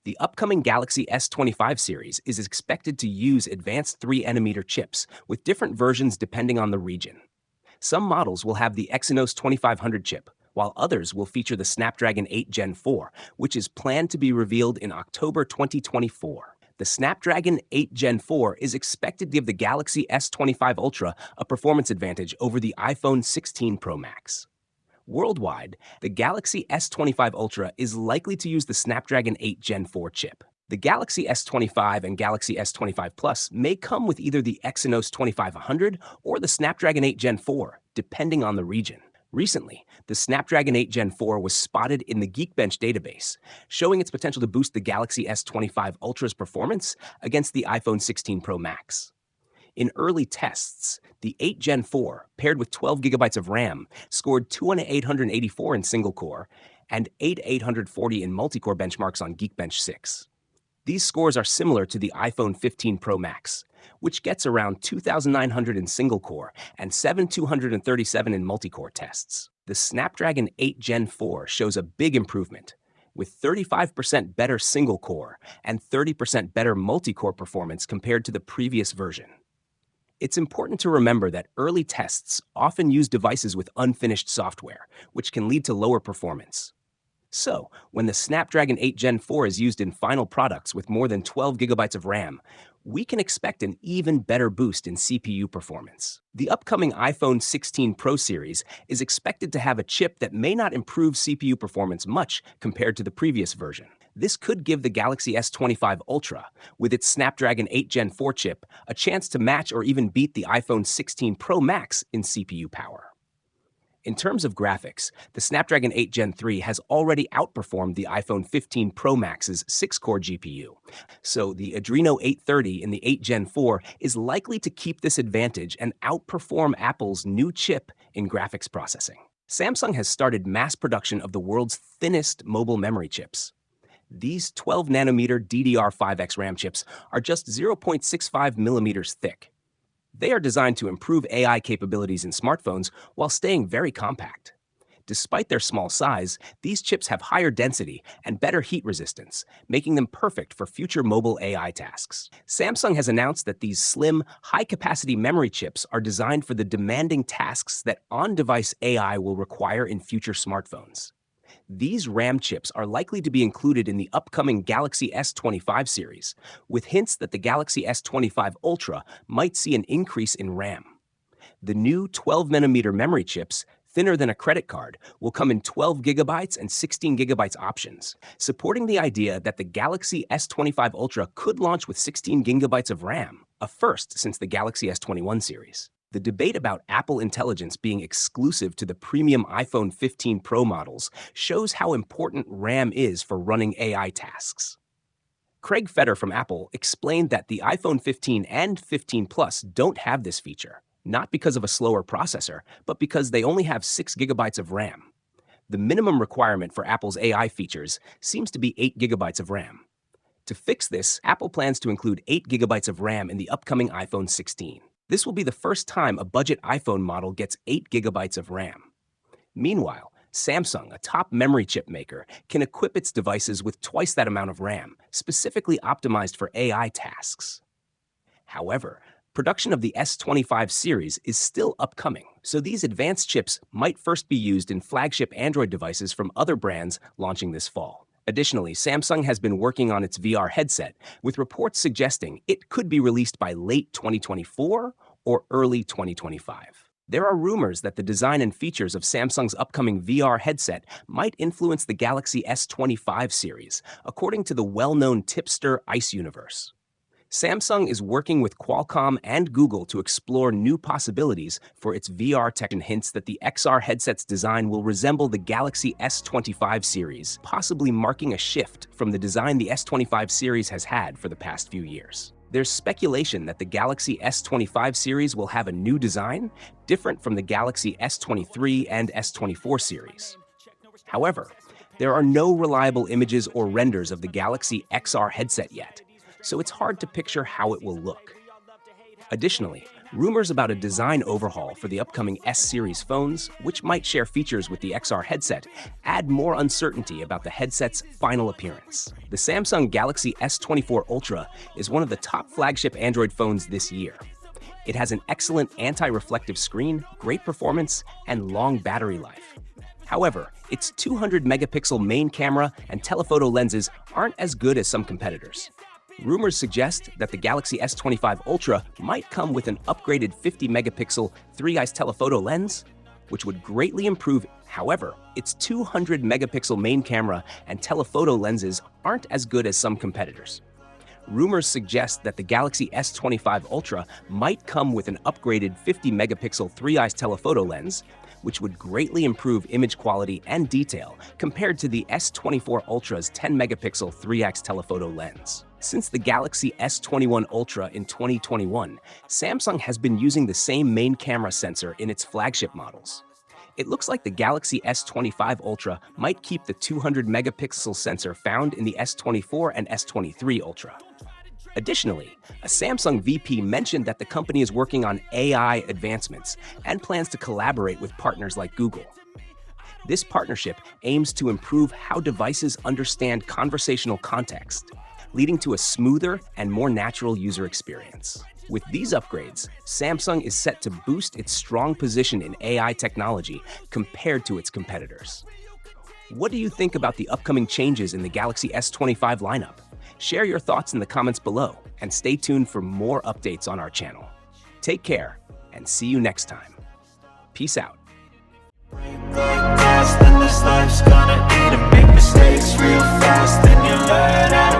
The upcoming Galaxy S25 series is expected to use advanced 3nm chips with different versions depending on the region. Some models will have the Exynos 2500 chip, while others will feature the Snapdragon 8 Gen 4, which is planned to be revealed in October 2024. The Snapdragon 8 Gen 4 is expected to give the Galaxy S25 Ultra a performance advantage over the iPhone 16 Pro Max. Worldwide, the Galaxy S25 Ultra is likely to use the Snapdragon 8 Gen 4 chip. The Galaxy S25 and Galaxy S25 Plus may come with either the Exynos 2500 or the Snapdragon 8 Gen 4, depending on the region. Recently, the Snapdragon 8 Gen 4 was spotted in the Geekbench database, showing its potential to boost the Galaxy S25 Ultra's performance against the iPhone 16 Pro Max. In early tests, the 8 Gen 4, paired with 12GB of RAM, scored 2,884 in single-core and 8,840 in multi-core benchmarks on Geekbench 6. These scores are similar to the iPhone 15 Pro Max, which gets around 2,900 in single-core and 7,237 in multi-core tests. The Snapdragon 8 Gen 4 shows a big improvement, with 35% better single-core and 30% better multi-core performance compared to the previous version. It's important to remember that early tests often use devices with unfinished software, which can lead to lower performance. So, when the Snapdragon 8 Gen 4 is used in final products with more than 12GB of RAM, we can expect an even better boost in CPU performance. The upcoming iPhone 16 Pro series is expected to have a chip that may not improve CPU performance much compared to the previous version. This could give the Galaxy S25 Ultra, with its Snapdragon 8 Gen 4 chip, a chance to match or even beat the iPhone 16 Pro Max in CPU power. In terms of graphics, the Snapdragon 8 Gen 3 has already outperformed the iPhone 15 Pro Max's 6-core GPU, so the Adreno 830 in the 8 Gen 4 is likely to keep this advantage and outperform Apple's new chip in graphics processing. Samsung has started mass production of the world's thinnest mobile memory chips. These 12nm DDR5X RAM chips are just 0.65 millimeters thick. They are designed to improve AI capabilities in smartphones while staying very compact. Despite their small size, these chips have higher density and better heat resistance, making them perfect for future mobile AI tasks. Samsung has announced that these slim, high-capacity memory chips are designed for the demanding tasks that on-device AI will require in future smartphones. These RAM chips are likely to be included in the upcoming Galaxy S25 series, with hints that the Galaxy S25 Ultra might see an increase in RAM. The new 12nm memory chips, thinner than a credit card, will come in 12GB and 16GB options, supporting the idea that the Galaxy S25 Ultra could launch with 16GB of RAM, a first since the Galaxy S21 series. The debate about Apple Intelligence being exclusive to the premium iPhone 15 Pro models shows how important RAM is for running AI tasks. Craig Feder from Apple explained that the iPhone 15 and 15 Plus don't have this feature, not because of a slower processor, but because they only have 6GB of RAM. The minimum requirement for Apple's AI features seems to be 8GB of RAM. To fix this, Apple plans to include 8GB of RAM in the upcoming iPhone 16. This will be the first time a budget iPhone model gets 8GB of RAM. Meanwhile, Samsung, a top memory chip maker, can equip its devices with twice that amount of RAM, specifically optimized for AI tasks. However, production of the S25 series is still upcoming, so these advanced chips might first be used in flagship Android devices from other brands launching this fall. Additionally, Samsung has been working on its VR headset, with reports suggesting it could be released by late 2024 or early 2025. There are rumors that the design and features of Samsung's upcoming VR headset might influence the Galaxy S25 series, according to the well-known tipster Ice Universe. Samsung is working with Qualcomm and Google to explore new possibilities for its VR tech, and hints that the XR headset's design will resemble the Galaxy S25 series, possibly marking a shift from the design the S25 series has had for the past few years. There's speculation that the Galaxy S25 series will have a new design, different from the Galaxy S23 and S24 series. However, there are no reliable images or renders of the Galaxy XR headset yet, so it's hard to picture how it will look. Additionally, Rumors about a design overhaul for the upcoming S series phones, which might share features with the XR headset, add more uncertainty about the headset's final appearance. The Samsung Galaxy S24 Ultra is one of the top flagship Android phones this year. It has an excellent anti-reflective screen, great performance, and long battery life. However, its 200-megapixel main camera and telephoto lenses aren't as good as some competitors. Rumors suggest that the Galaxy S25 Ultra might come with an upgraded 50-megapixel 3-eyes telephoto lens, which would greatly improve. However, its 200-megapixel main camera and telephoto lenses aren't as good as some competitors. Rumors suggest that the Galaxy S25 Ultra might come with an upgraded 50-megapixel 3-eyes telephoto lens, which would greatly improve image quality and detail compared to the S24 Ultra's 10-megapixel 3x telephoto lens. Since the Galaxy S21 Ultra in 2021, Samsung has been using the same main camera sensor in its flagship models. It looks like the Galaxy S25 Ultra might keep the 200-megapixel sensor found in the S24 and S23 Ultra. Additionally, a Samsung VP mentioned that the company is working on AI advancements and plans to collaborate with partners like Google. This partnership aims to improve how devices understand conversational context, leading to a smoother and more natural user experience. With these upgrades, Samsung is set to boost its strong position in AI technology compared to its competitors. What do you think about the upcoming changes in the Galaxy S25 lineup? Share your thoughts in the comments below, and stay tuned for more updates on our channel. Take care, and see you next time. Peace out. Then this life's gonna eat and make mistakes real fast, and you learn how to